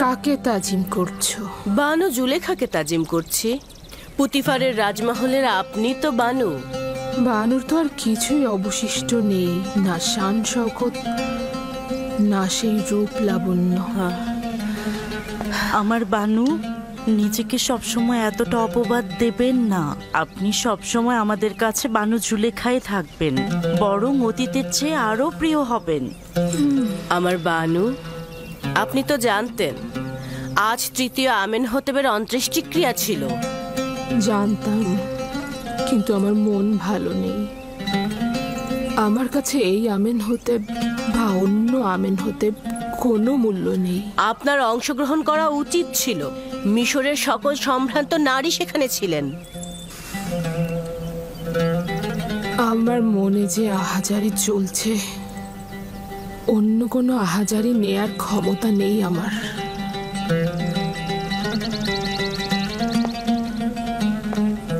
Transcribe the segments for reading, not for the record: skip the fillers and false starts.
কাকে তাজিম করছো? বানু জুলেখাকে তাজিম করছি। পুতিফারের রাজমহলের আপনি তো বানু। বানুর তো আর কিছুই অবশিষ্ট নেই, না শান শওকত, না সেই রূপ লাবণ্য। আমার বানু, নিজেকে সবসময় এতটা অপবাদ দেবেন না। আপনি সবসময় আমাদের কাছে বানু জুলেখাই থাকবেন, বরং অতীতের চেয়ে আরো প্রিয় হবেন। আমার বানু, আপনি তো জানতেন আজ তৃতীয় আমেনহোতেবের অন্ত্যেষ্টিক্রিয়া ছিল। জানতাম, কিন্তু আমার মন ভালো নেই। আমার কাছে এই আমেনহোতেব বা অন্য আমেনহোতেব কোনো মূল্য নেই। আপনার অংশগ্রহণ করা উচিত ছিল। মিশরের সকল সম্ভ্রান্ত নারী সেখানে ছিলেন। আমার মনে যে আহাজারি চলছে, অন্য কোনো আহাজারি নেয়ার ক্ষমতা নেই আমার।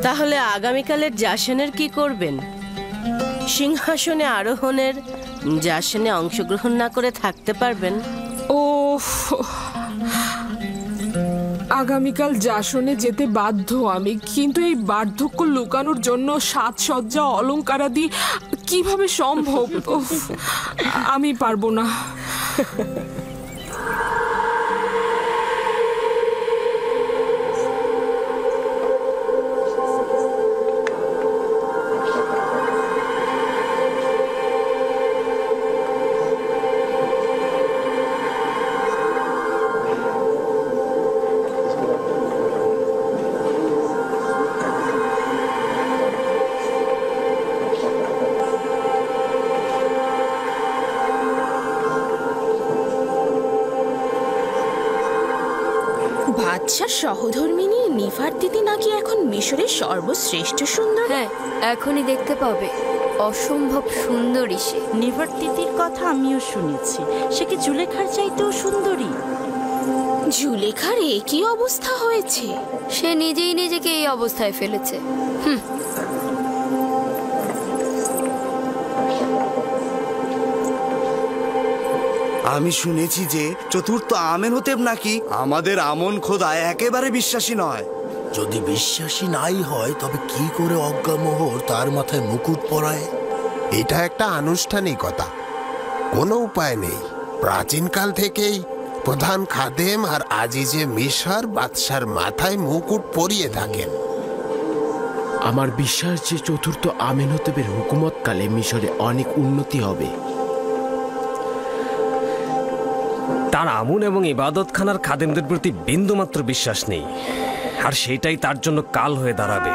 তাহলে আগামীকালের জাশনের কি করবেন? সিংহাসনে আরোহণের জাশনে অংশগ্রহণ না করে থাকতে পারবেন? ওফ, আগামীকাল জাশনে যেতে বাধ্য আমি, কিন্তু এই বার্ধক্য লুকানোর জন্য সাজসজ্জা অলংকারাদি কিভাবে সম্ভব? আমি পারবো না। বাদশার সহধর্মিনী নিফারতিতি নাকি এখন মিশরের সর্বশ্রেষ্ঠ সুন্দর। হ্যাঁ, এখনই দেখতে পাবে, অসম্ভব সুন্দরী সে। নিফারতিতির কথা আমিও শুনেছি, সে কি জুলেখার চাইতেও সুন্দরী? জুলেখার একই অবস্থা হয়েছে। সে নিজেই নিজেকে এই অবস্থায় ফেলেছে। আমি শুনেছি যে চতুর্থ আমেনহোতেব নাকি আমাদের আমন খোদায় একেবারে বিশ্বাসী নয়। যদি বিশ্বাসী নাই হয় তবে কি করে অজ্ঞামোহর তার মাথায় মুকুট পরায়? এটা একটা আনুষ্ঠানিকতা, কোনো উপায় নেই। প্রাচীনকাল থেকেই প্রধান খাদেম আর আজিজে মিশর বাদশার মাথায় মুকুট পরিয়ে থাকেন। আমার বিশ্বাস যে চতুর্থ আমেনহোতেবের হুকুমতকালে মিশরে অনেক উন্নতি হবে। তার আমুন এবং ইবাদতখানার খাদেমদের প্রতি বিন্দুমাত্র বিশ্বাস নেই, আর সেটাই তার জন্য কাল হয়ে দাঁড়াবে।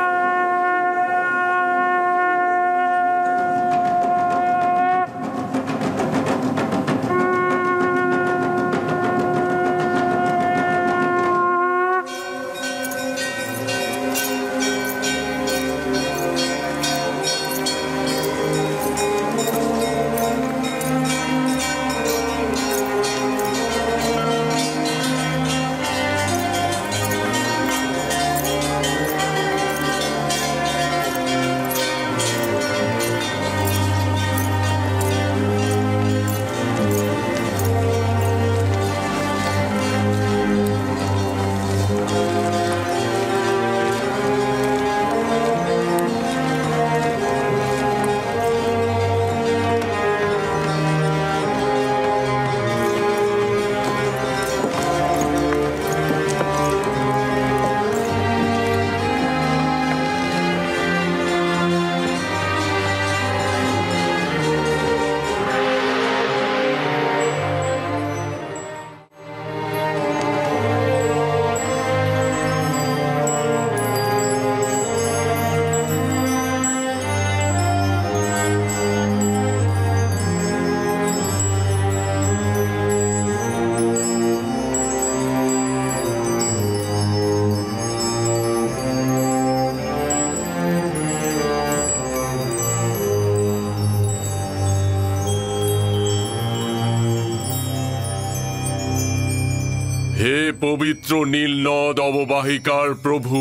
হে পবিত্র নীল নদ অববাহিকার প্রভু,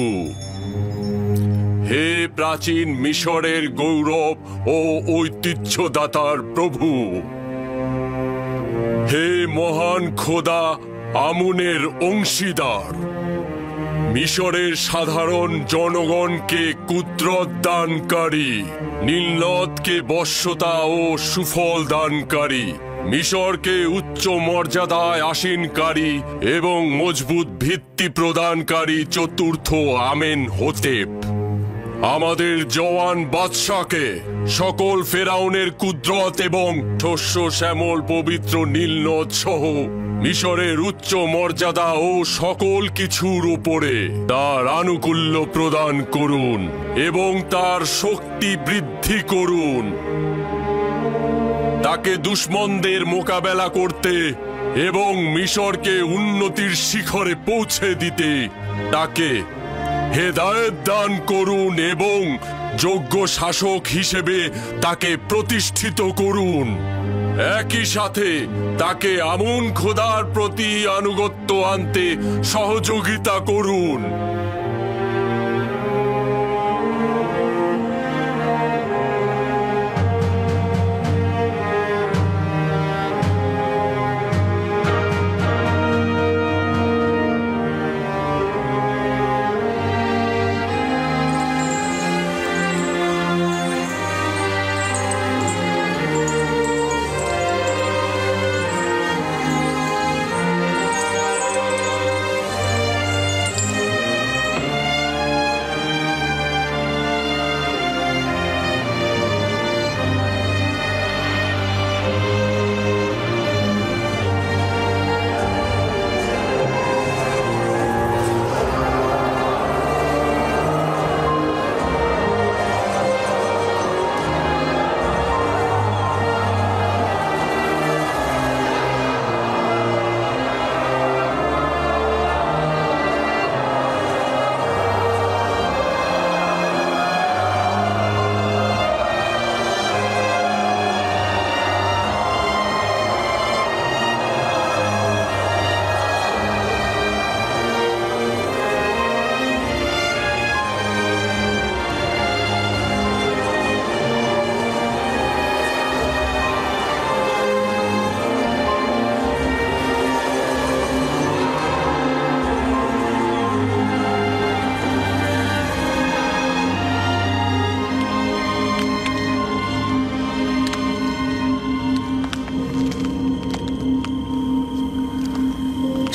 হে প্রাচীন মিশরের গৌরব ও ঐতিহ্যদাতার প্রভু, হে মহান খোদা আমুনের অংশীদার। মিশরের সাধারণ জনগণকে কুদরত দানকারী, নীলনদকে বশ্যতা ও সুফল দানকারী, মিশরকে উচ্চ মর্যাদায় আসীনকারী এবং মজবুত ভিত্তি প্রদানকারী চতুর্থ আমেনহোতেপ আমাদের জওয়ান বাদশাকে সকল ফেরাউনের কুদরত এবং শস্য শ্যামল পবিত্র নীলনদ সহ মিশরের উচ্চ মর্যাদা ও সকল কিছুর উপরে তার আনুকূল্য প্রদান করুন এবং তার শক্তি বৃদ্ধি করুন। তাকে দুশমনদের মোকাবেলা করতে এবং মিশরকে উন্নতির শিখরে পৌঁছে দিতে তাকে হেদায়েত দান করুন এবং যোগ্য শাসক হিসেবে তাকে প্রতিষ্ঠিত করুন। একই সাথে তাকে আমুন খোদার প্রতি আনুগত্য আনতে সহযোগিতা করুন।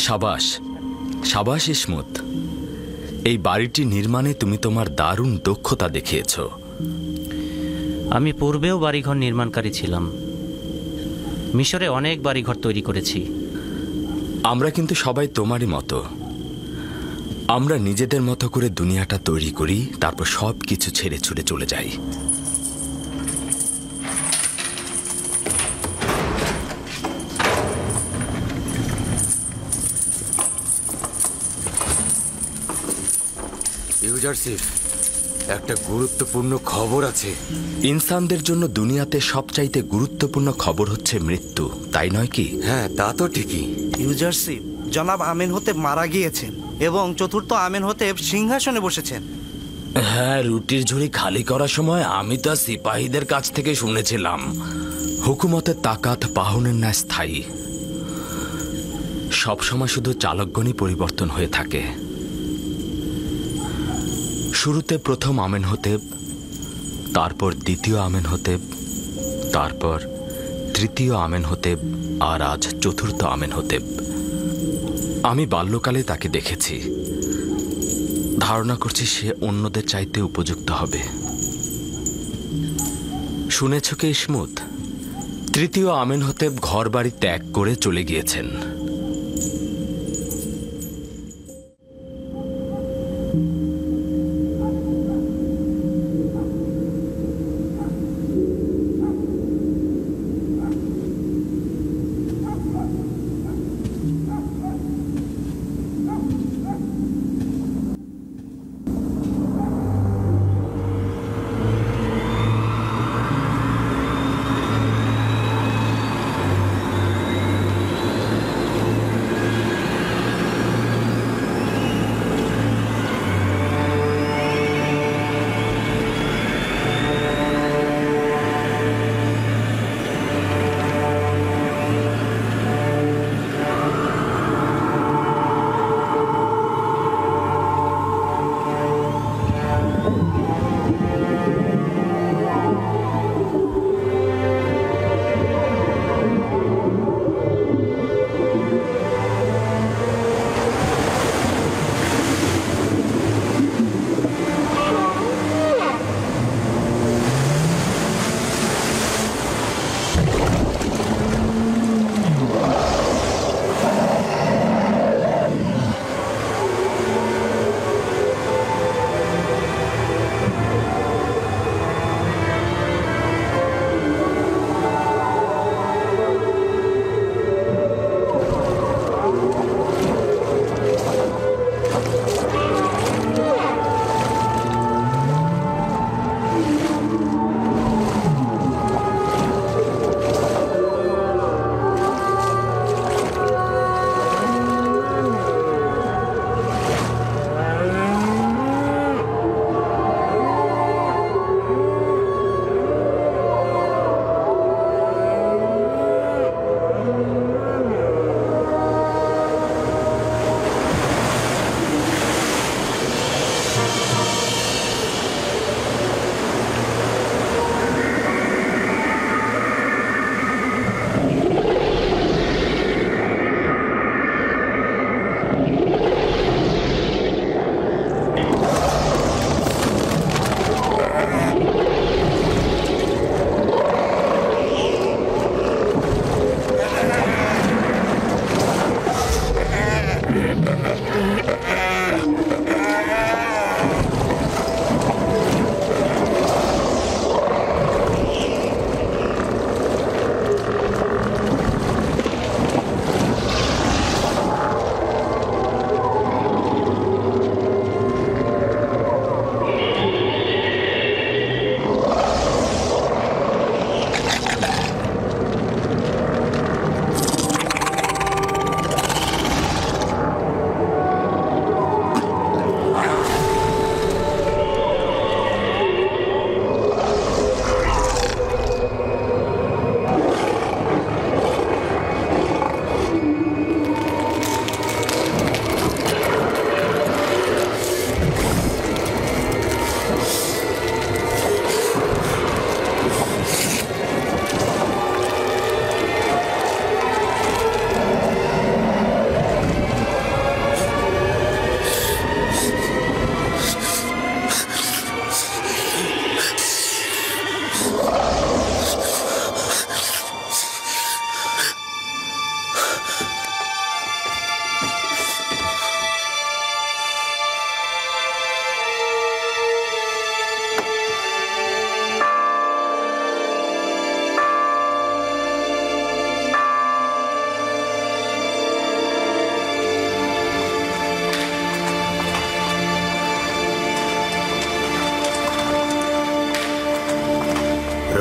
সাবাস সাবাস ইসমত, এই বাড়িটি নির্মাণে তুমি তোমার দারুণ দক্ষতা দেখিয়েছ। আমি পূর্বেও বাড়িঘর নির্মাণকারী ছিলাম, মিশরে অনেক বাড়িঘর তৈরি করেছি। আমরা কিন্তু সবাই তোমারই মতো। আমরা নিজেদের মতো করে দুনিয়াটা তৈরি করি, তারপর সব কিছু ছেড়ে ছুড়ে চলে যাই। ইউজারশিপ, একটা গুরুত্বপূর্ণ খবর আছে। ইনসানদের জন্য দুনিয়াতে সবচাইতে গুরুত্বপূর্ণ খবর হচ্ছে মৃত্যু, তাই নয় কি? হ্যাঁ, তা তো ঠিকই। ইউজারশিপ, জনাব আমেনহোতেপ মারা গিয়েছেন এবং চতুর্থ আমেনহোতেপ সিংহাসনে বসেছেন। হ্যাঁ, রুটির ঝুড়ি খালি করার সময় আমি তা সিপাহীদের কাছ থেকে শুনেছিলাম। হুকুমতের তাকাত পাহনের ন্যায় স্থায়ী। সবসময় শুধু চালকগণই পরিবর্তন হয়ে থাকে। শুরুতে প্রথম আমেনহোতেপ, তারপর দ্বিতীয় আমেনহোতেপ, তারপর তৃতীয় আমেনহোতেপ, আর আজ চতুর্থ আমেনহোতেপ। আমি বাল্যকালে তাকে দেখেছি। ধারণা করছি সে অন্যদের চাইতে উপযুক্ত হবে। শুনেছ কি ইসমত, তৃতীয় আমেনহোতেপ ঘর বাড়ি ত্যাগ করে চলে গিয়েছেন।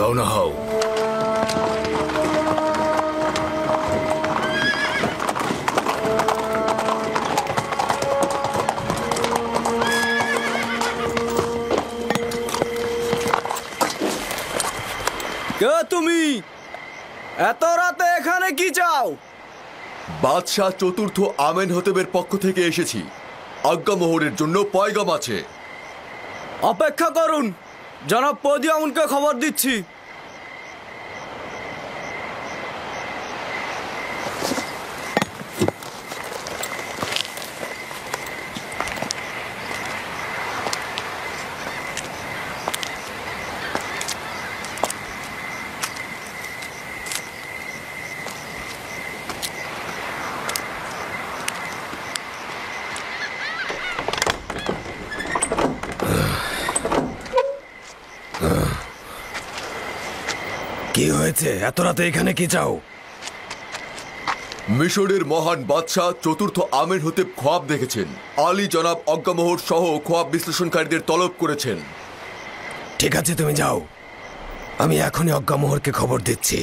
রওনা হও। কে তুমি? এত রাতে এখানে কি চাও? বাদশাহ চতুর্থ আমেনহতেবের পক্ষ থেকে এসেছি। আজ্ঞামোহরের জন্য পয়গাম আছে। অপেক্ষা করুন, জনাব পদিয়াউনকে খবর দিচ্ছি। কি হয়েছে? এত রাতে এখানে কি চাও? মিশরের মহান বাদশাহ চতুর্থ আমেনহতেব খোয়াব দেখেছেন। আলী জনাব অজ্ঞামোহর সহ খোয়াব বিশ্লেষণকারীদের তলব করেছেন। ঠিক আছে, তুমি যাও, আমি এখনই অজ্ঞামোহরকে খবর দিচ্ছি।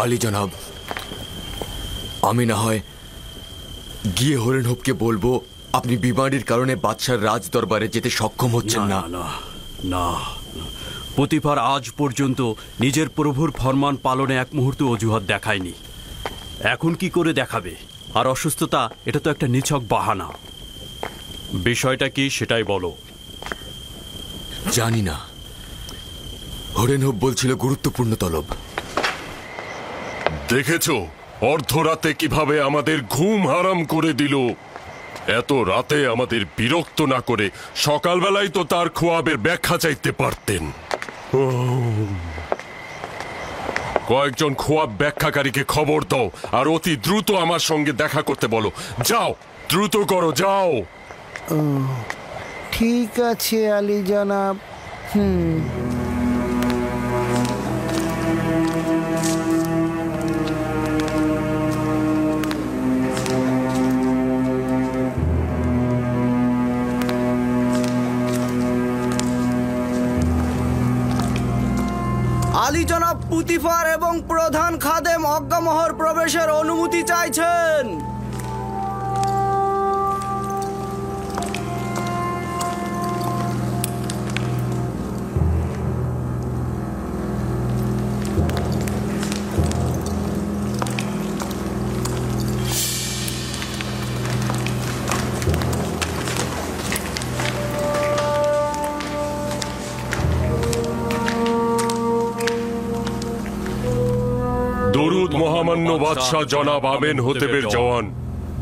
আলী জনাব, আমি না হয় গিয়ে হরেনহবকে বলবো আপনি বিমারির কারণে বাদশার রাজ দরবারে যেতে সক্ষম হচ্ছেন না। না, পতিফার আজ পর্যন্ত নিজের প্রভুর ফরমান পালনে এক মুহূর্ত অজুহাত দেখায়নি। এখন কি করে দেখাবে? আর অসুস্থতা, এটা তো একটা নিছক বাহানা। বিষয়টা কি সেটাই বলো। জানি না, হরেনহব বলছিল গুরুত্বপূর্ণ তলব। দেখেছো অর্ধরাতে কিভাবে আমাদের ঘুম হারাম করে দিল। এত রাতে আমাদের বিরক্ত না করে সকালবেলায় তো তার খোয়াবের ব্যাখ্যা চাইতে পারতেন। কয়েকজন খোয়াব ব্যাখ্যাকারীকে খবর দাও আর অতি দ্রুত আমার সঙ্গে দেখা করতে বলো। যাও, দ্রুত করো, যাও। ঠিক আছে আলী জনাব। আলী জনাব পুতিফার এবং প্রধান খাদেম অজ্ঞামোহর প্রবেশের অনুমতি চাইছেন। দরুদ মহামান্য বাদশাহ জনাব আমেনহতেবের জওয়ান।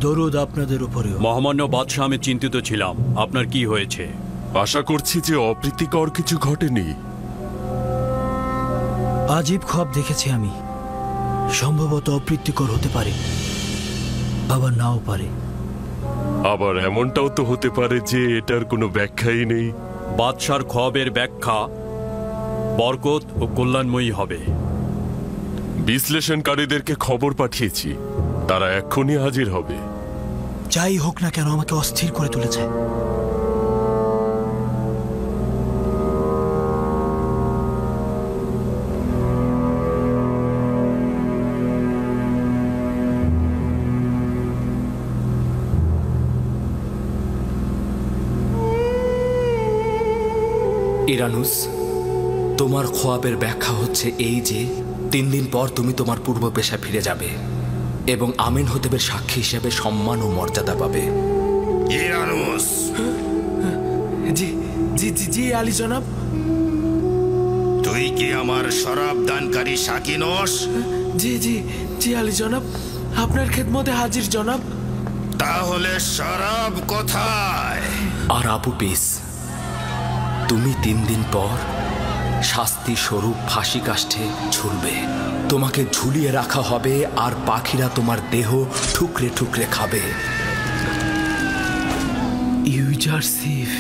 দরুদ আপনাদের উপরে। মহামান্য বাদশাহ, আমি চিন্তিত ছিলাম। আপনার কি হয়েছে? আশা করছি যে অপ্রীতিকর কিছু ঘটেনি। আজীব খোয়াব দেখেছি আমি। সম্ভবত অপ্রীতিকর হতে পারে, আবার নাও পারে। আবার এমনটাও তো হতে পারে যে এটার কোনো ব্যাখ্যাই নেই। বাদশার খোয়াবের ব্যাখ্যা বরকত ও কল্যাণময়ী হবে। বিশ্লেষণকারীদেরকে খবর পাঠিয়েছি, তারা এক্ষুনি হাজির হবে। যাই হোক না কেন, আমাকে অস্থির করে তুলেছে। ইরানুস, তোমার খোয়াবের ব্যাখ্যা হচ্ছে এই যে 3 দিন পর তুমি তোমার পূর্ব পেশা ফিরে যাবে এবং আমেনহতেবের সাক্ষী হিসেবে সম্মান ও মর্যাদা পাবে। ইরানুস। জি জি জি জি আলী জনাব। তুই কি আমার শরাব দানকারী সাকি নস? জি জি জি আলী জনাব, আপনার খেদমতে হাজির জনাব। তাহলে শরাব কোথায়? আর আবু পিস, তুমি 3 দিন পর শাস্তি স্বরূপ ফাঁসি কাষ্ঠে ঝুলবে। তোমাকে ঝুলিয়ে রাখা হবে আর পাখিরা তোমার দেহ ঠুকরে ঠুকরে খাবে। ইউজারসিফ,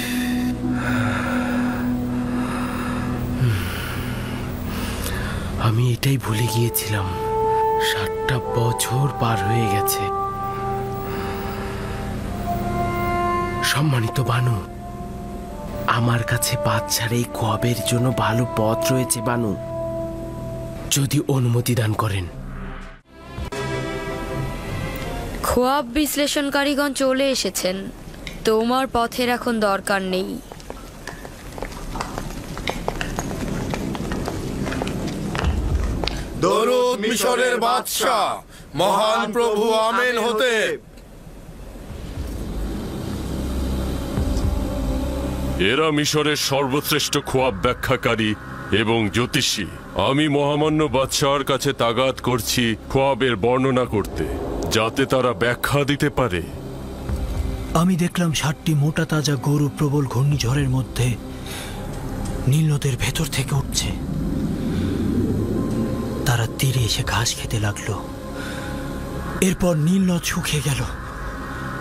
আমি এটাই ভুলে গিয়েছিলাম। 7টা বছর পার হয়ে গেছে। সম্মানিত বানু, আমার কাছে বাচ্চার এই খোয়াবের জন্য ভালো পথ রয়েছে বানু, যদি অনুমতি দান করেন। খোয়াব বিশ্লেষণকারীগণ চলে এসেছেন, তোমার পথের এখন দরকার নেই। দরুদ মিশরের বাদশাহ মহান প্রভু আমেনহোতেপ। এরা মিশরের সর্বশ্রেষ্ঠ খোয়াব ব্যাখ্যাকারী এবং জ্যোতিষী। আমি মহামান্য বাদশাহর কাছে তাগাদ করছি খোয়াবের বর্ণনা করতে, যাতে তারা ব্যাখ্যা দিতে পারে। আমি দেখলাম 7টি মোটা তাজা গরু প্রবল ঘূর্ণিঝড়ের মধ্যে নীল নদের ভেতর থেকে উঠছে। তারা তীরে এসে ঘাস খেতে লাগলো। এরপর নীল নদ শুকিয়ে গেল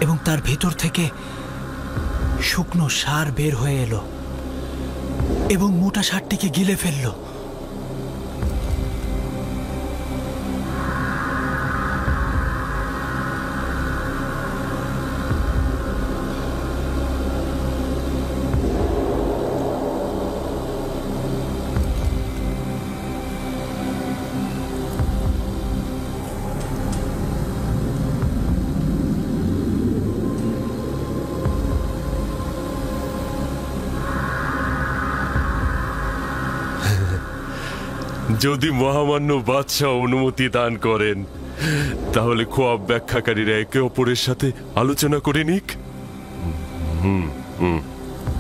এবং তার ভেতর থেকে শুকনো সার বের হয়ে এলো এবং মোটা সারটিকে গিলে ফেললো। যদি মহামান্য বাদশাহ অনুমতি দান করেন, তাহলে খোয়াব ব্যাখ্যাকারীরা একে অপরের সাথে আলোচনা করে নিক।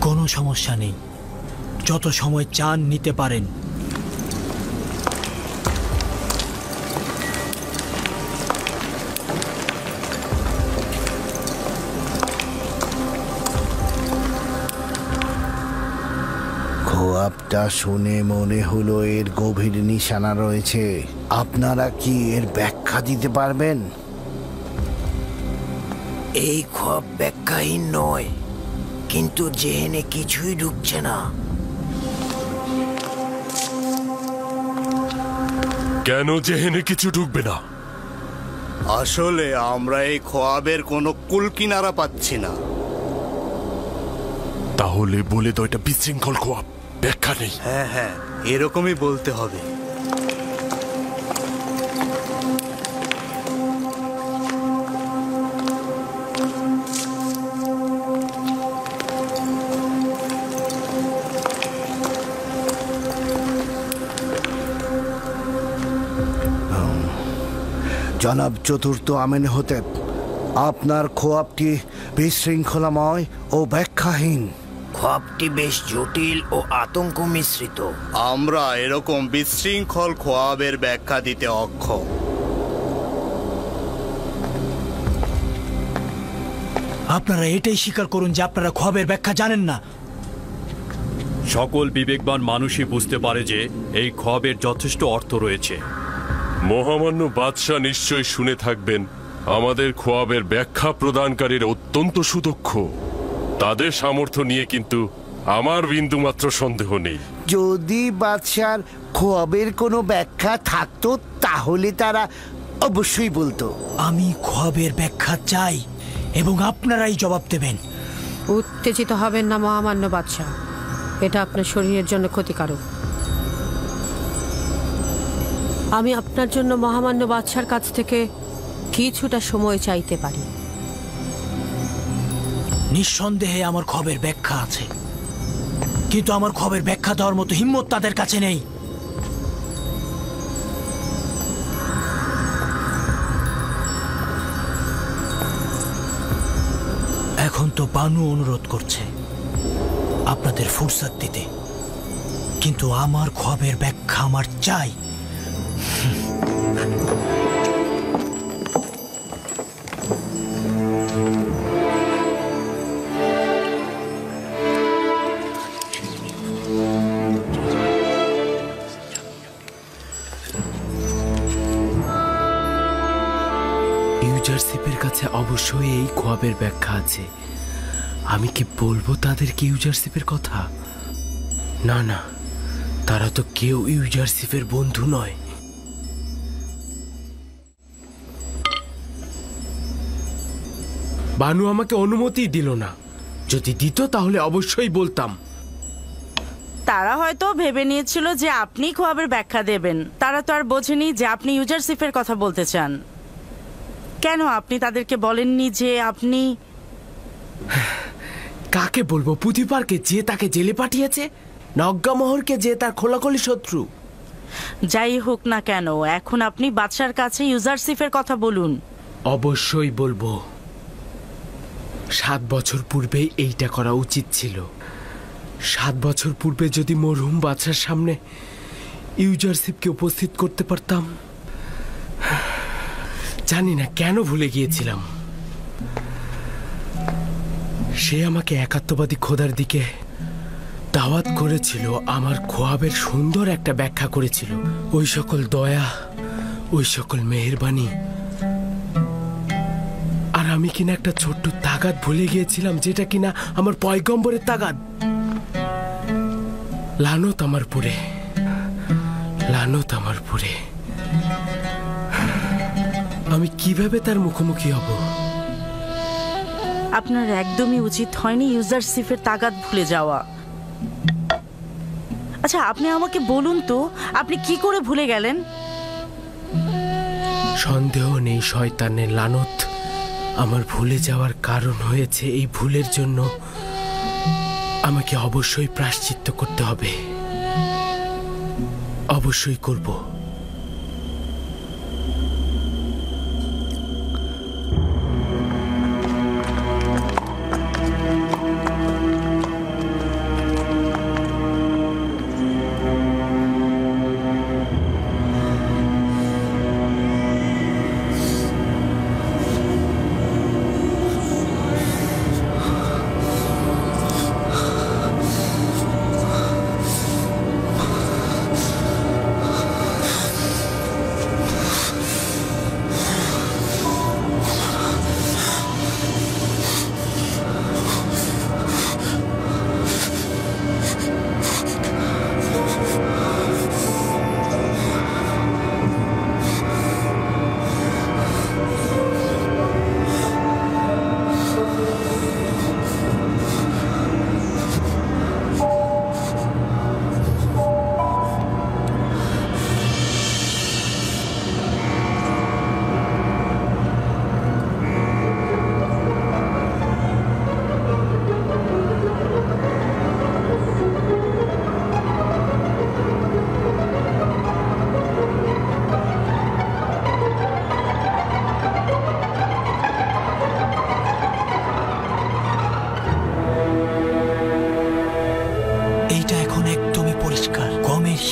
কোনো সমস্যা নেই, যত সময় চান নিতে পারেন। খোয়াবটা শুনে মনে হলো এর গভীর নিশানা রয়েছে। আপনারা কি এর ব্যাখ্যা দিতে পারবেন? এই খোয়াব ব্যাখ্যাহীন নয়, কিন্তু জেহেনে কিছুই ঢুকছে না। কেন জেহেনে কিছু ঢুকবে না? আসলে আমরা এই খোয়াবের কোনো কুলকিনারা পাচ্ছি না। তাহলে বলে দাও এটা বিশৃঙ্খল খোয়াব, ব্যাখ্যা নেই। হ্যাঁ, এরকমই বলতে হবে। জনাব চতুর্থ আমেনহোতেপ, আপনার খোয়াবটি বিশৃঙ্খলাময় ও ব্যাখ্যাহীন। খোয়াবটি বেশ জটিল ও আতঙ্ক মিশ্রিত। আমরা এরকম বিশৃঙ্খল খোয়াবের ব্যাখ্যা দিতে অক্ষম। আপনারা এটাই স্বীকার করুন যে আপনারা খোয়াবের ব্যাখ্যা জানেন না। সকল বিবেকবান মানুষই বুঝতে পারে যে এই খোয়াবের যথেষ্ট অর্থ রয়েছে। মহামান্য বাদশাহ নিশ্চয় শুনে থাকবেন আমাদের খোয়াবের ব্যাখ্যা প্রদানকারীর অত্যন্ত সুদক্ষ। তাদের সামর্থ্য নিয়ে কিন্তু আমার বিন্দুমাত্র সন্দেহ নেই। যদি বাদশার খোয়াবের কোনো ব্যাখ্যা থাকতো তাহলে তারা অবশ্যই বলতো। আমি খোয়াবের ব্যাখ্যা চাই এবং আপনারাই জবাব দেবেন। উত্তেজিত হবেন না মহামান্য বাদশাহ, এটা আপনার শরীরের জন্য ক্ষতিকারক। আমি আপনার জন্য মহামান্য বাদশার কাছ থেকে কিছুটা সময় চাইতে পারি। নিঃসন্দেহে আমার খবরের ব্যাখ্যা আছে, কিন্তু আমার খবরের ব্যাখ্যা দেওয়ার মতো হিম্মত তাদের কাছে নেই। এখন তো বানু অনুরোধ করছে আপনাদের ফুরসাত দিতে, কিন্তু আমার খবরের ব্যাখ্যা আমার চাই। ইউজারশিপের কাছে অবশ্যই এই খোয়াবের ব্যাখ্যা আছে। আমি কি বলবো তাদেরকে ইউজারশিপের কথা? না, তারা তো কেউ ইউজারশিপের বন্ধু নয়। বানু আমাকে অনুমতি দিল না। যদি দিত তাহলে অবশ্যই বলতাম। তারা হয়তো ভেবে নিয়েছিল যে আপনি খোয়াবের ব্যাখ্যা দেবেন। তারা তো আর বোঝেনি যে আপনি ইউজারশিপের কথা বলতে চান। কেন আপনি তাদেরকে বলেননি যে আপনি... কাকে বলবো? পুতিফারকে, যে তাকে জেলে পাঠিয়েছে, না অজ্ঞামোহরকে, যে তার খোলাখুলি শত্রু? যাই হোক না কেন, এখন আপনি বাদশার কাছে ইউজারশিপের কথা বলুন। অবশ্যই বলবো। 7 বছর পূর্বে এইটা করা উচিত ছিল। 7 বছর পূর্বে যদি মরহুম বাদশার সামনে ইউজারশিপকে উপস্থিত করতে পারতাম। জানি না কেন ভুলে গিয়েছিলাম। সে আমাকে একাত্মবাদী খোদার দিকে দাওয়াত করেছিল, আমার খোয়াবের সুন্দর একটা ব্যাখ্যা করেছিল। ওই সকল দয়া, ওই সকল মেহেরবানি। আর আমি কিনা একটা ছোট্ট তাগাদ ভুলে গিয়েছিলাম, যেটা কিনা আমার পয়গম্বরের তাগাদ। লানত আমার পুরে, লানত আমার পুরে। আমি কিভাবে তার মুখোমুখি হব? আপনার একদমই উচিত হয়নি ইউজারশিপের তাগাদ ভুলে যাওয়া। আচ্ছা, আপনি আমাকে বলুন তো, আপনি কি করে ভুলে গেলেন? সন্দেহ নেই শয়তানের লানত আমার ভুলে যাওয়ার কারণ হয়েছে। এই ভুলের জন্য আমাকে অবশ্যই প্রায়শ্চিত্ত করতে হবে। অবশ্যই করব।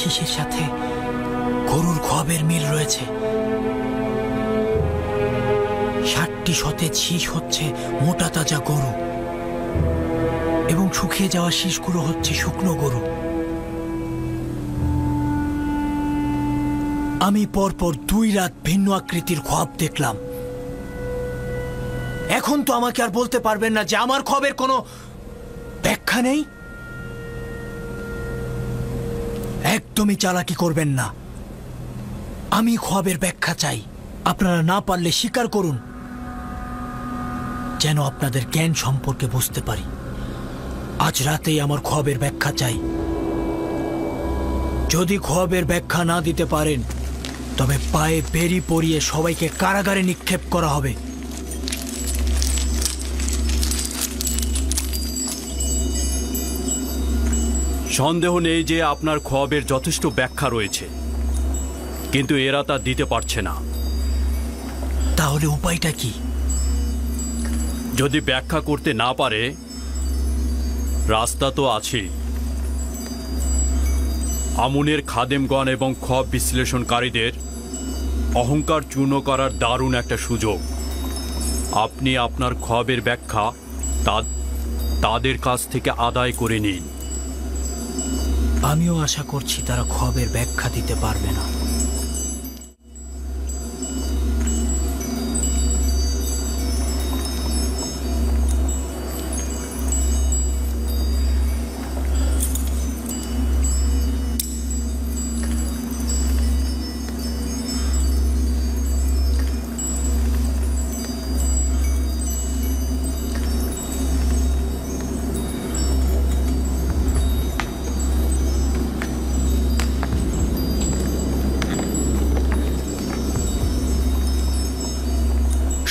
শীষের সাথে গরুর খোয়াবের মিল রয়েছে। 60টি সতেজ শীষ হচ্ছে মোটা তাজা গরু এবং শুকিয়ে যাওয়া শীষগুলো হচ্ছে শুকনো গরু। আমি পরপর 2 রাত ভিন্ন আকৃতির খোয়াব দেখলাম। এখন তো আমাকে আর বলতে পারবেন না যে আমার খোয়াবের কোনো ব্যাখ্যা নেই। একদমই চালাকি করবেন না। আমি খোয়াবের ব্যাখ্যা চাই। আপনারা না পারলে স্বীকার করুন, যেন আপনাদের জ্ঞান সম্পর্কে বুঝতে পারি। আজ রাতেই আমার খোয়াবের ব্যাখ্যা চাই। যদি খোয়াবের ব্যাখ্যা না দিতে পারেন তবে পায়ে বেরি পরিয়ে সবাইকে কারাগারে নিক্ষেপ করা হবে। সন্দেহ নেই যে আপনার খোয়াবের যথেষ্ট ব্যাখ্যা রয়েছে, কিন্তু এরা তা দিতে পারছে না। তাহলে উপায়টা কি? যদি ব্যাখ্যা করতে না পারে, রাস্তা তো আছে। আমুনের খাদেমগণ এবং খোয়াব বিশ্লেষণকারীদের অহংকার চূর্ণ করার দারুণ একটা সুযোগ। আপনি আপনার খোয়াবের ব্যাখ্যা তাদের কাছ থেকে আদায় করে নিন। আমিও আশা করছি তারা খোয়াবের ব্যাখ্যা দিতে পারবে না।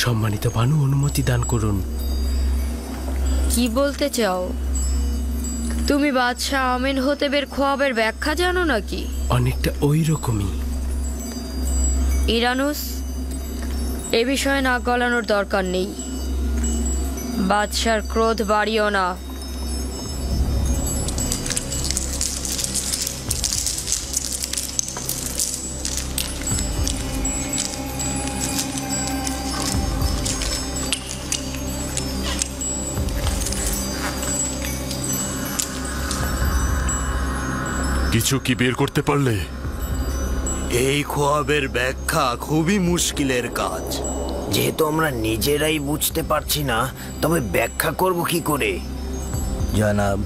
সম্মানিত বানু, অনুমতি দান করুন। কি বলতে চাও? তুমি বাদশাহ আমেনহোতেবের খোয়াবের ব্যাখ্যা জানো নাকি? অনেকটা ওই রকমই। ইরানুস, এ বিষয়ে নাক গলানোর দরকার নেই। বাদশার ক্রোধ বাড়িও না। কিছু কি বের করতে পারলে? এই খোয়াবের ব্যাখ্যা খুবই মুশকিলের কাজ। যেহেতু আমরা নিজেরাই বুঝতে পারছি না, তবে ব্যাখ্যা করব কি করে? জনাব,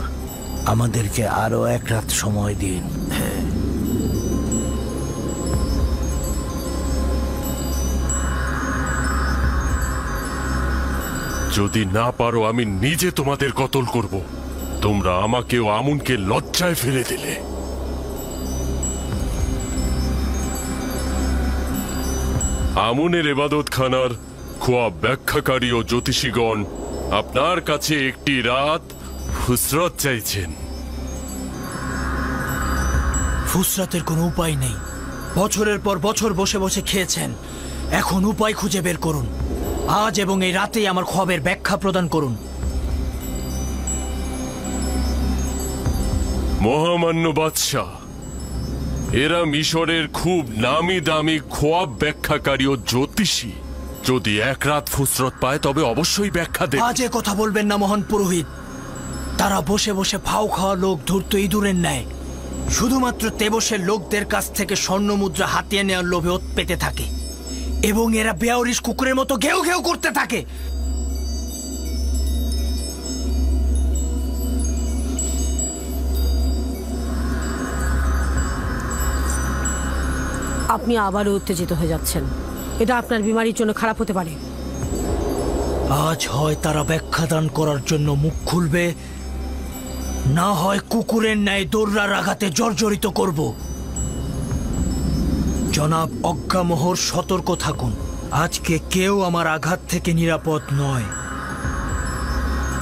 আমাদেরকে আরো এক রাত সময় দিন। যদি না পারো আমি নিজে তোমাদের কতল করব। তোমরা আমাকেও আমুনকে লজ্জায় ফেলে দিলে। আমুনের ইবাদতখানার খোয়াব ব্যাখ্যাকারী ও জ্যোতিষীগণ আপনার কাছে একটি রাত ফুসরত চাইছেন। ফুসরাতের কোনো উপায় নেই। বছরের পর বছর বসে বসে খেয়েছেন, এখন উপায় খুঁজে বের করুন। আজ এবং এই রাতেই আমার খোয়াবের ব্যাখ্যা প্রদান করুন। মহামান্য বাদশাহ, এরা মিশরের খুব নামি দামি খোয়াব ব্যাখ্যাকারী ও জ্যোতিষী। যদি এক রাত ফুসরত পায় তবে অবশ্যই ব্যাখ্যা দেবে। আজে কথা বলবেন না মহান পুরোহিত। তারা বসে বসে ফাও খাওয়া লোক ধূর্ত ইঁদুরের ন্যায় শুধুমাত্র তেবসের লোকদের কাছ থেকে স্বর্ণ মুদ্রা হাতিয়ে নেওয়ার লোভে ওত পেতে থাকে, এবং এরা বেয়ারিশ কুকুরের মতো ঘেউ ঘেউ করতে থাকে। আপনি আবারও উত্তেজিত হয়ে যাচ্ছেন। এটা আপনার বিমারির জন্য খারাপ হতে পারে। আজ হয় তারা ব্যাখ্যা দান করার জন্য মুখ খুলবে, না হয় কুকুরের ন্যায় দৌড়ার আঘাতে জর্জরিত করব। জনাব অজ্ঞামোহর, সতর্ক থাকুন। আজকে কেউ আমার আঘাত থেকে নিরাপদ নয়।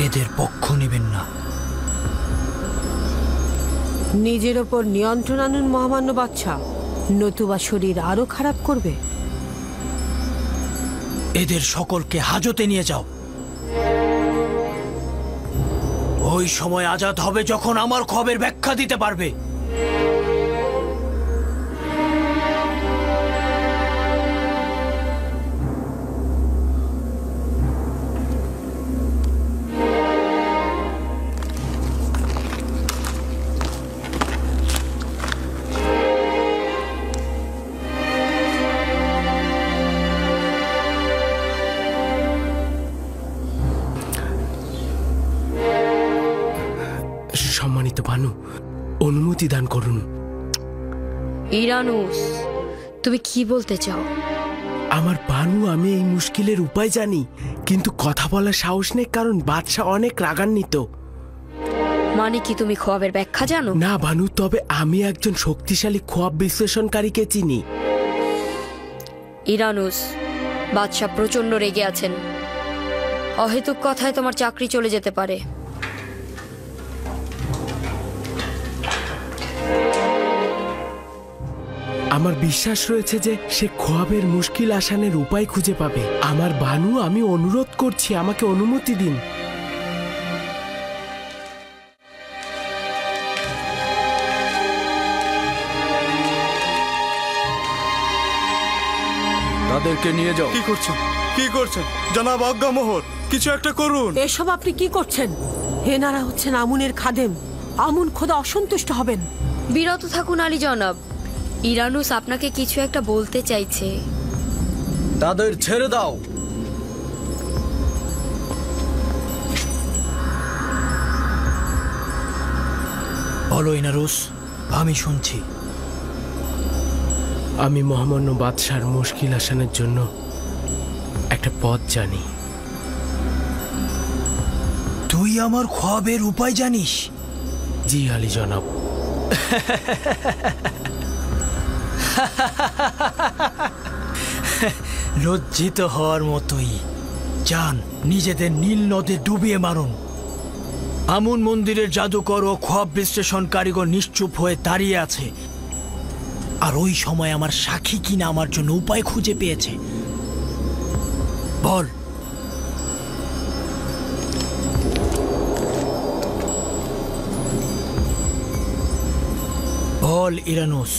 এদের পক্ষ নেবেন না। নিজের ওপর নিয়ন্ত্রণ আনুন মহামান্য বাদশাহ, নতুবা শরীর আরো খারাপ করবে। এদের সকলকে হাজতে নিয়ে যাও। ওই সময় আজাদ হবে যখন আমার খবরের ব্যাখ্যা দিতে পারবে। সম্মানিত বানু, অনুমতি দান করুন। ইরানুস, তুমি কি বলতে চাও? আমার বানু, আমি এই মুশকিলের উপায় জানি, কিন্তু কথা বলার সাহস নেই, কারণ বাদশাহ অনেক রাগান্বিত। মানে কি তুমি খোয়াবের ব্যাখ্যা জানো? না বানু, তবে আমি একজন শক্তিশালী খোয়াব বিশ্লেষণকারীকে চিনি। ইরানুস, বাদশাহ প্রচন্ড রেগে আছেন। অহেতুক কথায় তোমার চাকরি চলে যেতে পারে। আমার বিশ্বাস রয়েছে যে সে খোয়াবের মুশকিল আসানের উপায় খুঁজে পাবে। আমার বানু, আমি অনুরোধ করছি, আমাকে অনুমতি দিন। তাদেরকে নিয়ে যাও। কি করছেন? কি করছেন জনাব অজ্ঞামোহর? কিছু একটা করুন। এসব আপনি কি করছেন? হেনারা হচ্ছেন আমুনের খাদেম। আমুন খোদা অসন্তুষ্ট হবেন। বিরত থাকুন আলী জনাব। ইরানুস আপনাকে কিছু একটা বলতে চাইছে। তাদের ছেড়ে দাও। বলো ইনারুস, আমি শুনছি। আমি মহামান্য বাদশার মুশকিল আসানের জন্য একটা পথ জানি। তুই আমার খোয়াবের উপায় জানিস? জি আলী জনাব। লজ্জিত হওয়ার মতোই। যান, নিজেদের নীল নদে ডুবিয়ে মারুন। আমুন মন্দিরের জাদুকর ও খোয়াব বিশ্লেষণ কারিগর নিশ্চুপ হয়ে দাঁড়িয়ে আছে, আর ওই সময় আমার সাক্ষী কিনা আমার জন্য উপায় খুঁজে পেয়েছে। বল। বল ইরানুস।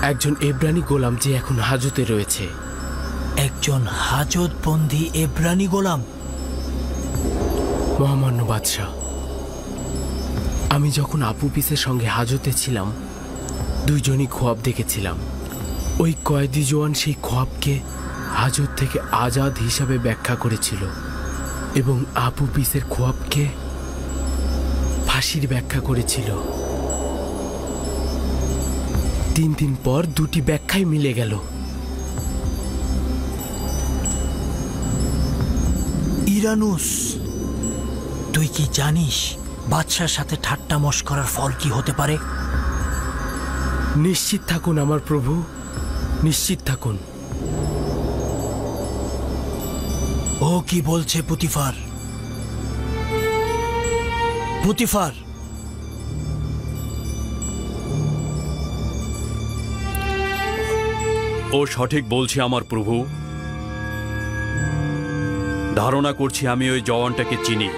একজন এব্রানি গোলাম যে এখন হাজতে রয়েছে। একজন হাজতবন্দি এব্রানি গোলাম? মহামান্য বাদশাহ, আমি যখন আপু পিসের সঙ্গে হাজতে ছিলাম, দুইজনই খোয়াব দেখেছিলাম। ওই কয়েদি জোয়ান সেই খোয়াবকে হাজত থেকে আজাদ হিসাবে ব্যাখ্যা করেছিল এবং আপু পিসের খোয়াবকে ফাঁসির ব্যাখ্যা করেছিল। 3 দিন পর দুটি ব্যাখ্যাই মিলে গেল। ইরানুস, তুই কি জানিস বাদশার সাথে ঠাট্টা মশকরার ফল কি হতে পারে? নিশ্চিত থাকুন আমার প্রভু, নিশ্চিত থাকুন। ও কি বলছে পুতিফার? পুতিফার, ও সঠিক বলছে আমার প্রভু। ধারণা করছি আমি ওই জওয়ানটাকে চিনি।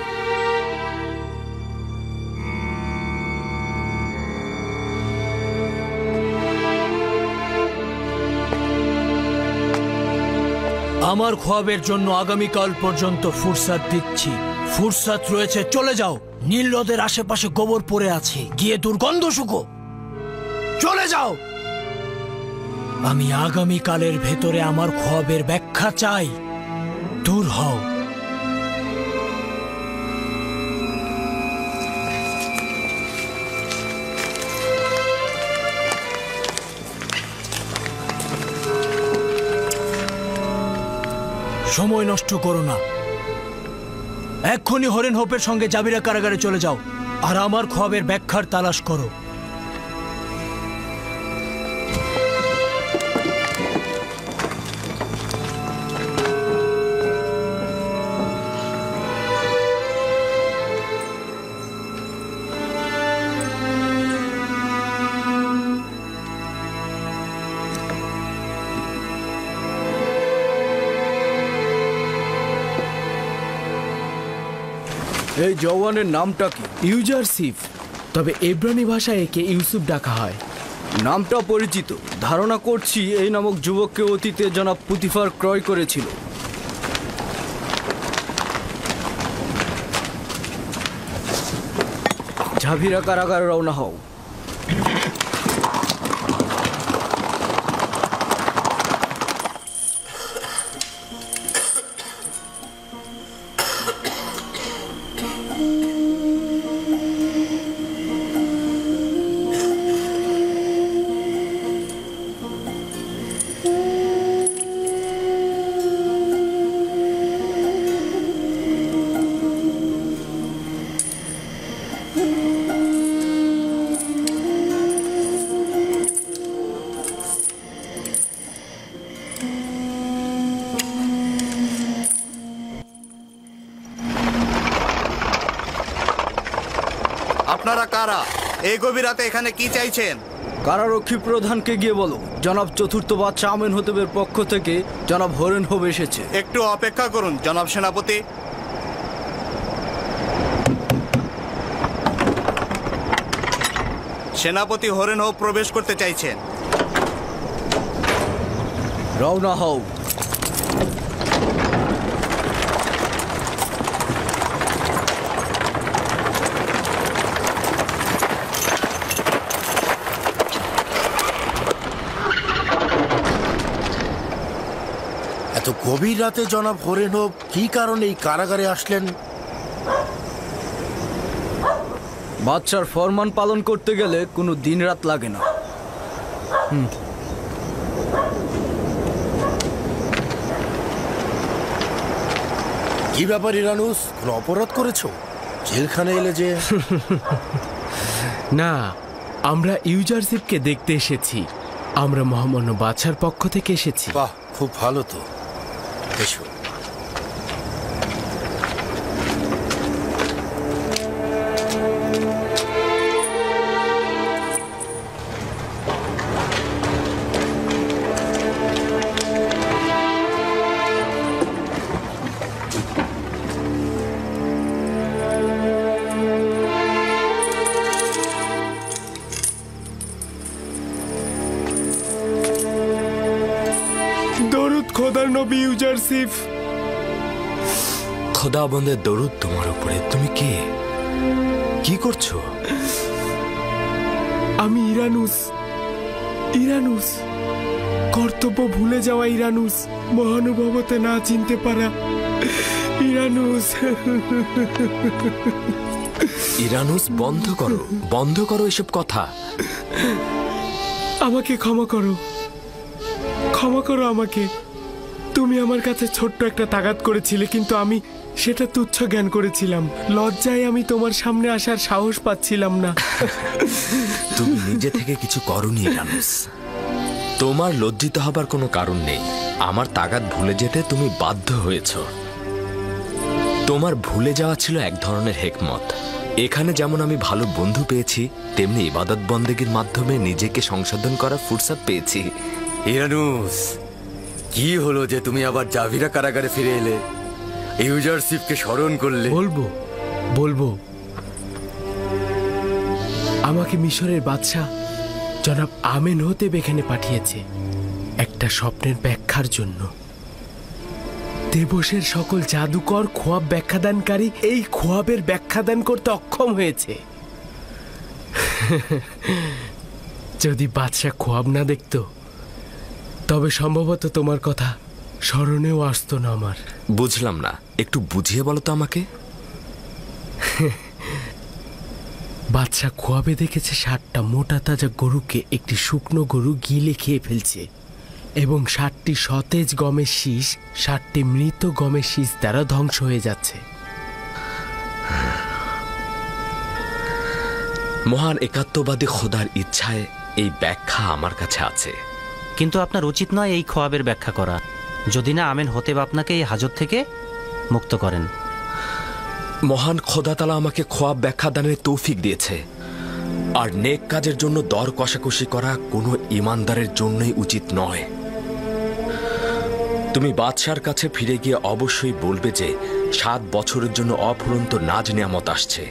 আমার খোয়াবের জন্য আগামীকাল পর্যন্ত ফুরসাত দিচ্ছি। ফুরসাত রয়েছে, চলে যাও। নীল নদের আশেপাশে গোবর পড়ে আছে, গিয়ে দুর্গন্ধ শুকো। চলে যাও। আমি আগামীকালের ভেতরে আমার খোয়াবের ব্যাখ্যা চাই। দূর হও। সময় নষ্ট করো না, এক্ষুনি হরেন হোপের সঙ্গে জাবিরা কারাগারে চলে যাও আর আমার খোয়াবের ব্যাখ্যার তালাশ করো। এই জওয়ানের নামটা কি? ইউজারসিফ, তবে এব্রানি ভাষায় একে ইউসুফ ডাকা হয়। নামটা পরিচিত। ধারণা করছি এই নামক যুবককে অতীতে জনাব পুতিফার ক্রয় করেছিল। ঝাভিরা কারাগারে রওনা হও। আপনারা কারা? এই গভীর রাতে এখানে কি চাইছেন? কারারক্ষী প্রধানকে গিয়ে বলো জনাব চতুর্থ বাদশাহ আমেনহোতেবের পক্ষ থেকে জনাব হরেন হোপ এসেছে। একটু অপেক্ষা করুন জনাব সেনাপতি। সেনাপতি হরেন হোপ প্রবেশ করতে চাইছেন। রওনা হও। এত গভীর রাতে জনাব হরেন হোপ কি কারণে এই কারাগারে আসলেন? বাদশার ফরমান পালন করতে গেলে কোনো দিন রাত লাগে না। কি ব্যাপার ইরানুস, কোনো অপরাধ করেছো? জেলখানে এলে যে? না, আমরা ইউজারসিফকে দেখতে এসেছি। আমরা মহামান্য বাদশার পক্ষ থেকে এসেছি। বাহ, খুব ভালো তো। এসো। দরুদ খোদার নবী ইউজারসিফ। খোদাবন্দের দরুদ তোমার উপরে। তুমি কে? কি করছো? আমি ইরানুস। ইরানুস, কর্তব্য ভুলে যাওয়া ইরানুস, মহানুভবতে না চিনতে পারা ইরানুস। ইরানুস, বন্ধ করো, বন্ধ করো এসব কথা। আমাকে ক্ষমা করো, ক্ষমা করো আমাকে। তুমি আমার কাছে ছোট্ট একটা তাগাদ করেছিলে, কিন্তু আমি সেটা তুচ্ছ জ্ঞান করেছিলাম। লজ্জায় আমি তোমার সামনে আসার সাহস পাচ্ছিলাম না। তুমি নিজে থেকে কিছু করনি ইরানুস। তোমার লজ্জিত হবার কোনো কারণ নেই। আমার তাগাদ ভুলে যেতে তুমি বাধ্য হয়েছ। তোমার ভুলে যাওয়া ছিল এক ধরনের হেকমত। এখানে যেমন আমি ভালো বন্ধু পেয়েছি, তেমনি ইবাদত বন্দেগীর মাধ্যমে নিজেকে সংশোধন করার ফুরসত পেয়েছি। ইরানুস, কি হলো যে তুমি আবার জাভিরা কারাগারে ফিরে এলে? ইউজারশিপকে স্মরণ করলে? বলবো বলবো। আমাকে মিশরের বাদশাহ জনাব আমেনহোতেব এখানে পাঠিয়েছে একটা স্বপ্নের ব্যাখ্যার জন্য। দেবসের সকল জাদুকর খোয়াব ব্যাখ্যাদানকারী এই খোয়াবের ব্যাখ্যাদান করতে অক্ষম হয়েছে। যদি বাদশাহ খোয়াব না দেখতো, তবে সম্ভবত তোমার কথা স্মরণেও আসতো না আমার। বুঝলাম না, একটু বুঝিয়ে বলো তো আমাকে। বাদশাহ খোয়াবে দেখেছে 60টা মোটা তাজা গরুকে একটি শুকনো গরু গিলে খেয়ে ফেলছে, এবং 60টি সতেজ গমের শীষ 60টি মৃত গমের শীষ দ্বারা ধ্বংস হয়ে যাচ্ছে। মহান একাত্মবাদী খোদার ইচ্ছায় এই ব্যাখ্যা আমার কাছে আছে। কিন্তু আপনার উচিত নয় এই খোয়াবের ব্যাখ্যা করা, যদি না আমেনহোতেব আপনাকে এই হাজত থেকে মুক্ত করেন। মহান খোদা তাআলা আমাকে খোয়াব ব্যাখ্যা দানের তৌফিক দিয়েছে, আর নেক কাজের জন্য দর কষাকষি করা কোনো ইমানদারের জন্যই উচিত নয়। তুমি বাদশার কাছে ফিরে গিয়ে অবশ্যই বলবে যে 7 বছরের জন্য অফুরন্ত নাজ নিয়ামত আসছে।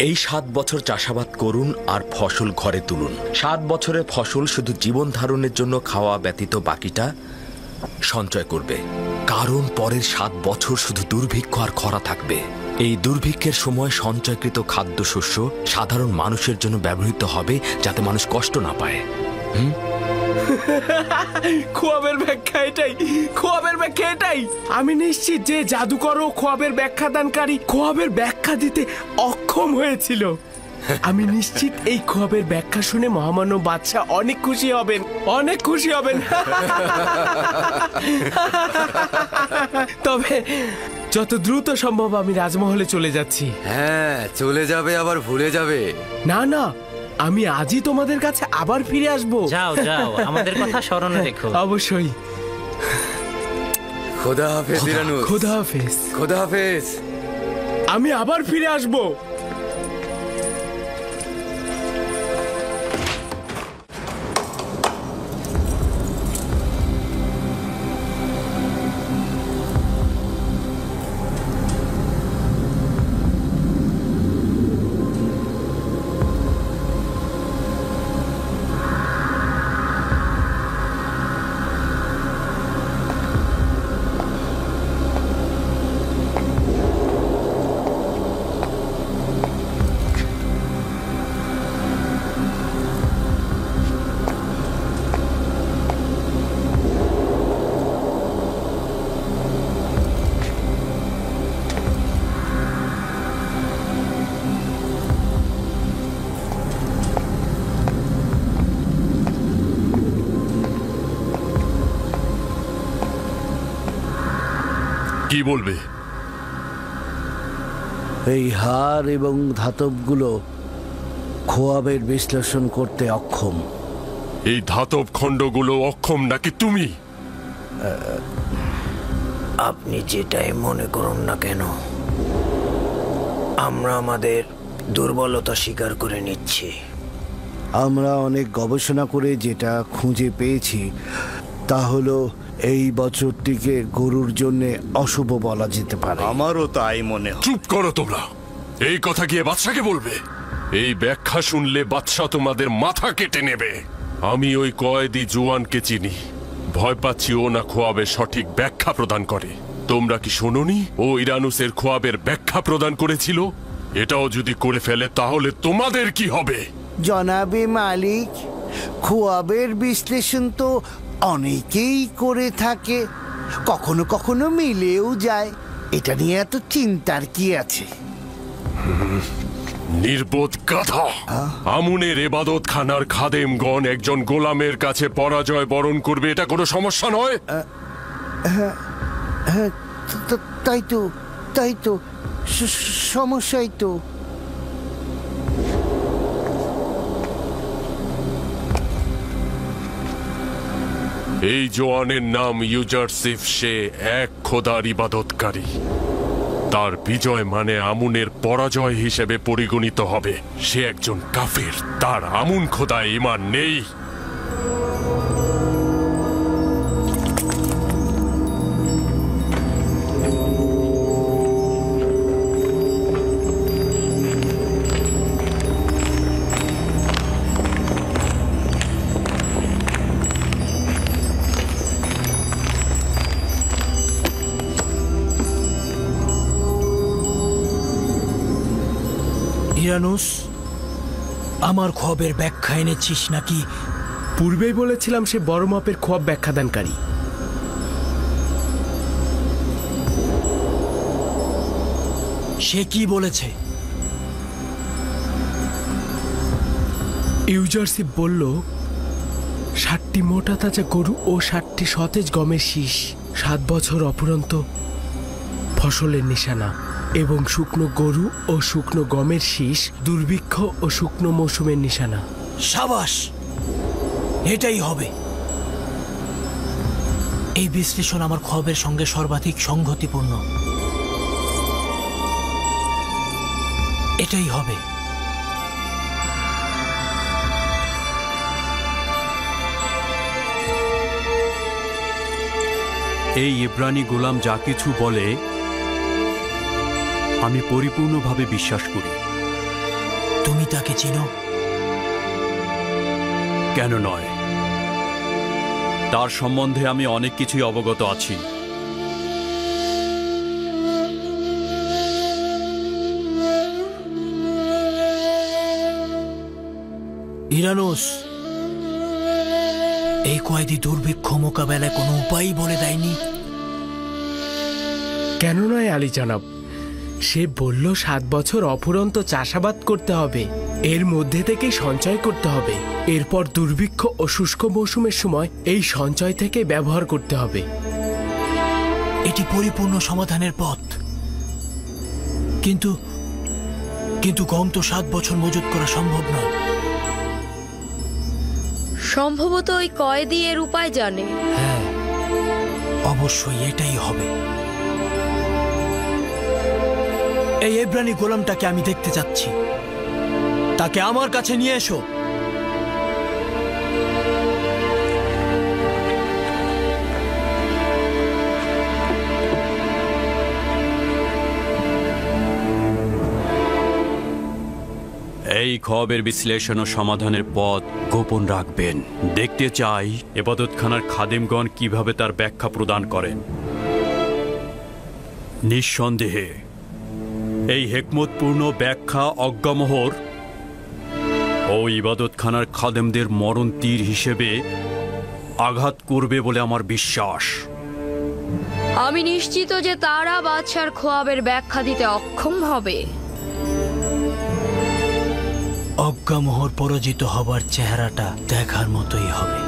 এই 7 বছর চাষাবাদ করুন আর ফসল ঘরে তুলুন। 7 বছরের ফসল শুধু জীবন ধারণের জন্য খাওয়া ব্যতীত বাকিটা সঞ্চয় করবে, কারণ পরের 7 বছর শুধু দুর্ভিক্ষ আর খরা থাকবে। এই দুর্ভিক্ষের সময় সঞ্চয়কৃত খাদ্যশস্য সাধারণ মানুষের জন্য ব্যবহৃত হবে, যাতে মানুষ কষ্ট না পায়। খোয়াবের ব্যাখ্যা এটাই, খোয়াবের ব্যাখ্যা এটাই। আমি নিশ্চিত যে জাদুকর ও খোয়াবের ব্যাখ্যাদানকারী খোয়াবের ব্যাখ্যা দিতে অক্ষম হয়েছিল। আমি নিশ্চিত এই খোয়াবের ব্যাখ্যা শুনে মহামান্য বাদশাহ অনেক খুশি হবেন, অনেক খুশি হবেন। তবে যত দ্রুত সম্ভব আমি রাজমহলে চলে যাচ্ছি। হ্যাঁ, চলে যাবে আবার ভুলে যাবে। না না, আমি আজই তোমাদের কাছে আবার ফিরে আসবো। যাও যাও, আমাদের কথা স্মরণে রেখো। অবশ্যই। খোদা হাফেজ ইরানুস। খোদা হাফেজ। খোদা হাফেজ। আমি আবার ফিরে আসবো। কি বলবে? এই হার এবং ধাতবগুলো খোয়াবের বিশ্লেষণ করতে অক্ষম। এই ধাতব খণ্ডগুলো অক্ষম নাকি তুমি? আপনি যেটাই মনে করুন না কেন, আমরা আমাদের দুর্বলতা স্বীকার করে নিচ্ছি। আমরা অনেক গবেষণা করে যেটা খুঁজে পেয়েছি তা হলো এই বছরটিকে গরুর জন্য অশুভ বলা যেতে পারে। আমারও তাই মনে হয়। চুপ করো তোমরা, এই কথা গিয়ে বাদশাকে বলবে। এই ব্যাখ্যা শুনলে বাদশা তোমাদের মাথা কেটে নেবে। আমি ওই কয়েদি জোয়ানকে চিনি, ভয় পাচ্ছি ও না খোয়াবের সঠিক ব্যাখ্যা প্রদান করে। তোমরা কি শোনোনি ও ইরানুসের খোয়াবের ব্যাখ্যা প্রদান করেছিল? এটাও যদি করে ফেলে তাহলে তোমাদের কি হবে? জনাবে মালিক, খোয়াবের বিশ্লেষণ তো অনেকেই করে থাকে, কখনো কখনো মিলেও যায়। এটা নিয়ে এত চিন্তার কি আছে? নির্বোধ গাধা! আমুনের এবাদত খানার খাদেমগণ একজন গোলামের কাছে পরাজয় বরণ করবে, এটা কোনো সমস্যা নয়। হ্যাঁ, তাই তো সমস্যাই তো। এই জোয়ানের নাম ইউজারসিফ। সে এক খোদার ইবাদতকারী। তার বিজয় মানে আমুনের পরাজয় হিসেবে পরিগণিত হবে। সে একজন কাফের, তার আমুন খোদায় ঈমান নেই। ইরানুস, আমার খোয়াবের ব্যাখ্যা এনেছিস নাকি? পূর্বেই বলেছিলাম সে বড় মাপের খোয়াব ব্যাখ্যাদানকারী। সে কি বলেছে? ইউজারসিফ বলল 60টি মোটা তাজা গরু ও 60টি সতেজ গমের শীষ 7 বছর অপুরন্ত ফসলের নিশানা, এবং শুকনো গরু ও শুকনো গমের শীষ দুর্ভিক্ষ ও শুকনো মৌসুমের নিশানা। সাবাস, এটাই হবে। এই বিশ্লেষণ আমার খোয়াবের সঙ্গে সর্বাধিক সংগতিপূর্ণ। এটাই হবে। এই ইব্রানি গোলাম যা কিছু বলে আমি পরিপূর্ণভাবে বিশ্বাস করি। তুমি তাকে চিনো? কেন নয়, তার সম্বন্ধে আমি অনেক কিছুই অবগত আছি। ইরানুস, এই কয়েদি দুর্ভিক্ষ মোকাবেলায় কোনো উপায় বলে দেয়নি? কেন নয় আলী জনাব, সে বলল 7 বছর অফুরন্ত চাষাবাদ করতে হবে, এর মধ্যে থেকে সঞ্চয় করতে হবে, এরপর দুর্ভিক্ষ ও শুষ্ক মৌসুমের সময় এই সঞ্চয় থেকে ব্যবহার করতে হবে। এটি পরিপূর্ণ সমাধানের পথ। কিন্তু গম তো 7 বছর মজুত করা সম্ভব নয়। সম্ভবত ওই কয়েদি এর উপায় জানে। হ্যাঁ, অবশ্যই এটাই হবে। এই ইব্রানি গোলামটাকে আমি দেখতে যাচ্ছি, তাকে আমার কাছে নিয়ে এসো। এই খোয়াবের বিশ্লেষণ ও সমাধানের পথ গোপন রাখবেন। দেখতে চাই ইবাদতখানার খাদেমগণ কিভাবে তার ব্যাখ্যা প্রদান করেন। নিঃসন্দেহে এই হেকমতপূর্ণ ব্যাখ্যা অজ্ঞামোহর ও ইবাদতখানার খাদেমদের মরণ তীর হিসেবে আঘাত করবে বলে আমার বিশ্বাস। আমি নিশ্চিত যে তারা বাদশার খোয়াবের ব্যাখ্যা দিতে অক্ষম হবে। অজ্ঞামোহর পরাজিত হবার চেহারাটা দেখার মতোই হবে।